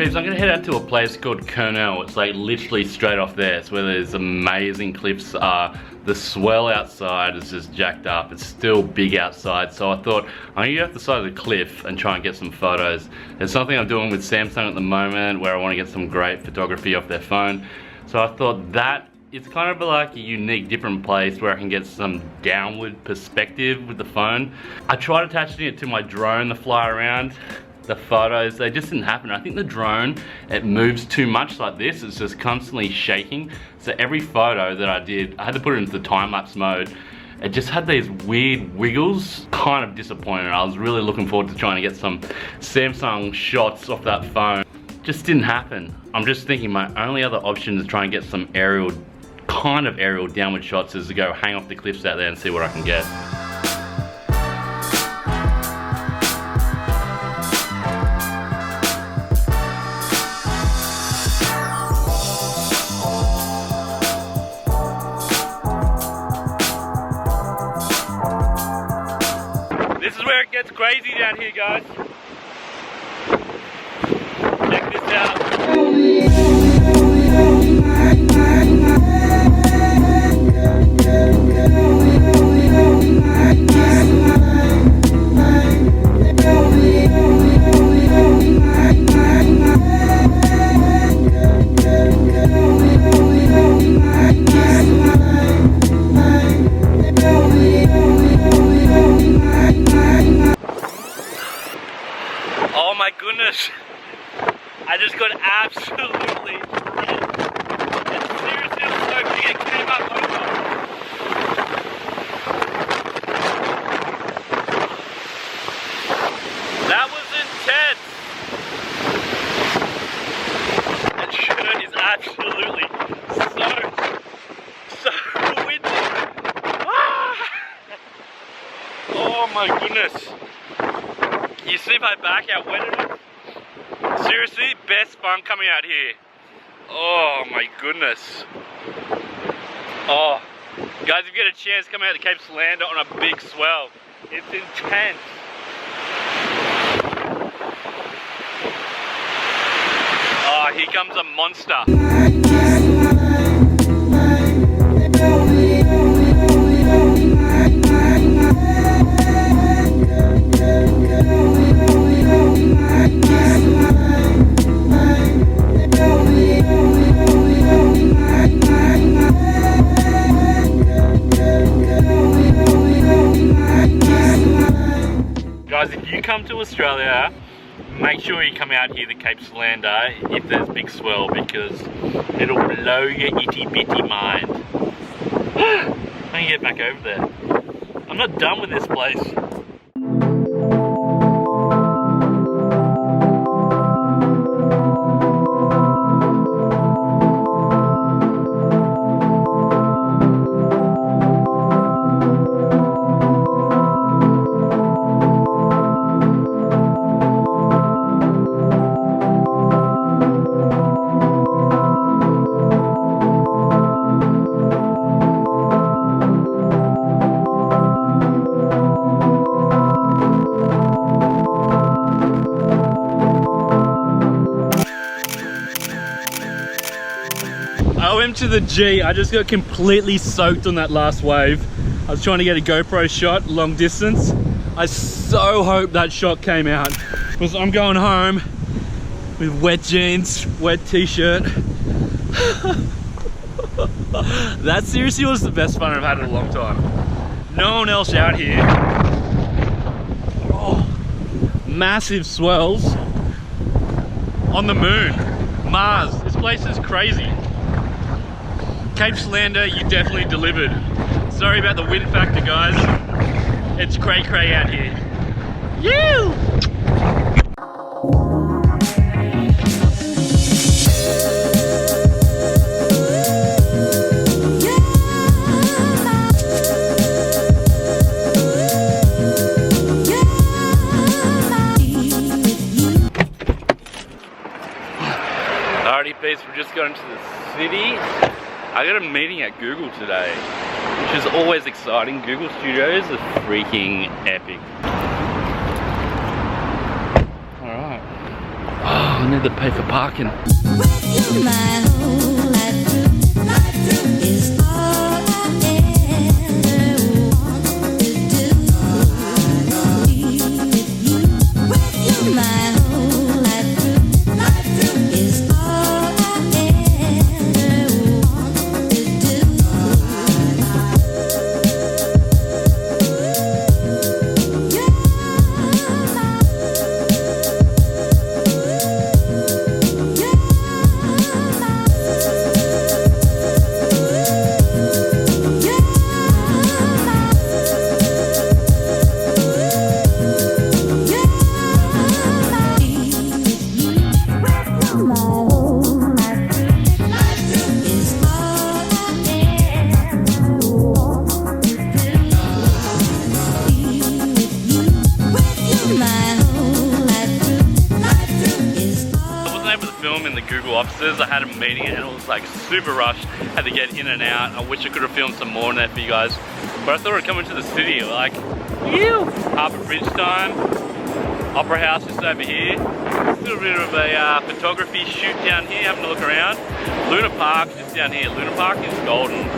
peeps, I'm gonna head out to a place called Kernel. It's like literally straight off there. It's where there's amazing cliffs are. The swell outside is just jacked up. It's still big outside, so I thought I'm gonna go up the side of the cliff and try and get some photos. It's something I'm doing with Samsung at the moment where I want to get some great photography off their phone. So I thought that it's kind of like a unique, different place where I can get some downward perspective with the phone. I tried attaching it to my drone to fly around. The photos, they just didn't happen. I think the drone, it moves too much like this. It's just constantly shaking. So every photo that I did, I had to put it into the time-lapse mode. It just had these weird wiggles. Kind of disappointed. I was really looking forward to trying to get some Samsung shots off that phone. Just didn't happen. I'm just thinking my only other option to try and get some aerial, kind of aerial downward shots is to go hang off the cliffs out there and see what I can get. This is where it gets crazy down here, guys. Check this out. Oh my goodness, I just got absolutely wrecked. It seriously was so big, it came up over. That was intense. That shirt is absolutely so windy. Ah! Oh my goodness. You see my back, how wet it is? Seriously, best fun coming out here. Oh my goodness. Oh, guys, if you get a chance, come out to Cape Solander on a big swell. It's intense. Oh, here comes a monster. Guys, if you come to Australia, make sure you come out here to Cape Solander if there's big swell, because it'll blow your itty bitty mind. I can get back over there. I'm not done with this place. OM to the G, I just got completely soaked on that last wave. I was trying to get a GoPro shot, long distance. I so hope that shot came out, because I'm going home with wet jeans, wet t-shirt. That seriously was the best fun I've had in a long time. No one else out here. Oh, massive swells on the moon, Mars. This place is crazy. Cape Solander, you definitely delivered. Sorry about the wind factor, guys. It's cray cray out here. You! Alrighty, peeps, we're just going to the city. I got a meeting at Google today, which is always exciting. Google Studios are freaking epic. Alright. Oh, I need to pay for parking. In the Google offices, I had a meeting and it was like super rushed, had to get in and out. I wish I could have filmed some more in there for you guys, but I thought I'd come into the city, like, Harbour Bridge time, Opera House just over here, still a bit of a photography shoot down here, having a look around. Luna Park just down here. Luna Park is golden.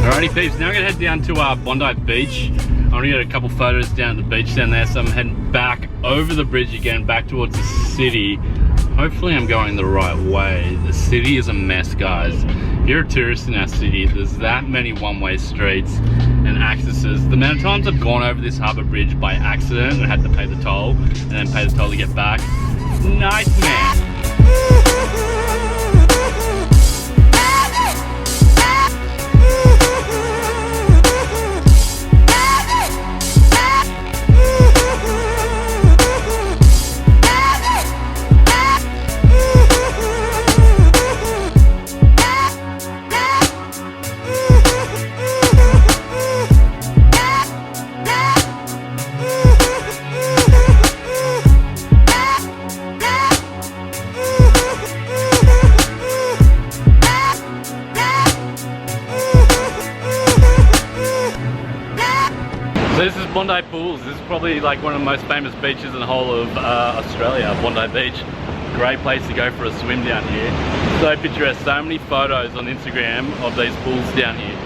Alrighty peeps, now I'm gonna head down to Bondi Beach. I want to get a couple photos down at the beach down there, so I'm heading back over the bridge again, back towards the city. Hopefully I'm going the right way. The city is a mess, guys. If you're a tourist in our city, there's that many one-way streets and accesses. The amount of times I've gone over this harbour bridge by accident and had to pay the toll, and then pay the toll to get back. Nightmare. So this is Bondi Pools. This is probably like one of the most famous beaches in the whole of Australia, Bondi Beach. Great place to go for a swim down here. So picturesque, so many photos on Instagram of these pools down here.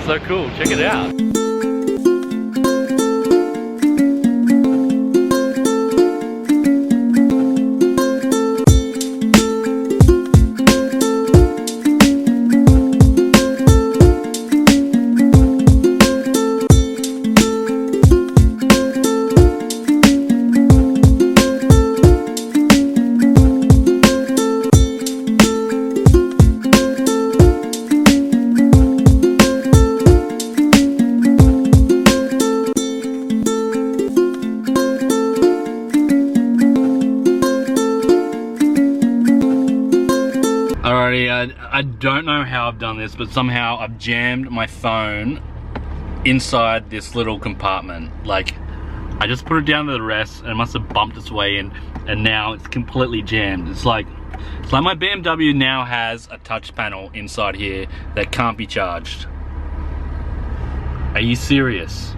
So cool, check it out. I don't know how I've done this, but somehow I've jammed my phone inside this little compartment. Like, I just put it down to the rest and it must have bumped its way in, and now it's completely jammed. It's like my BMW now has a touch panel inside here that can't be charged. Are you serious?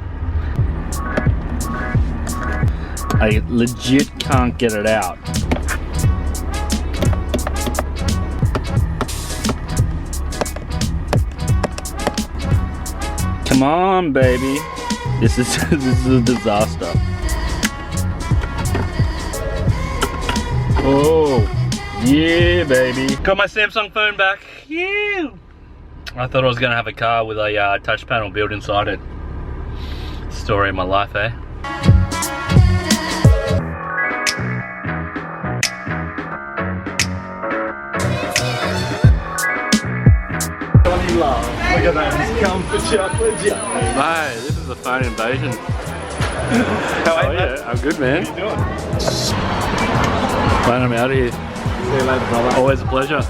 I legit can't get it out. Come on, baby. This is a disaster. Oh, yeah, baby. Got my Samsung phone back. Yeah. I thought I was gonna have a car with a touch panel built inside it. Story of my life, eh? Look at that, he's come for chocolate. Mate, this is a phone invasion. How are you? Yeah, I'm good, man. What are you doing? Mate, I'm out of here. See you later, brother. Always a pleasure.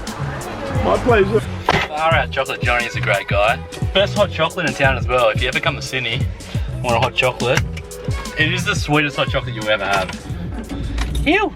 My pleasure. Alright, Chocolate Johnny is a great guy. Best hot chocolate in town as well. If you ever come to Sydney, Want a hot chocolate? It is the sweetest hot chocolate you'll ever have. Ew!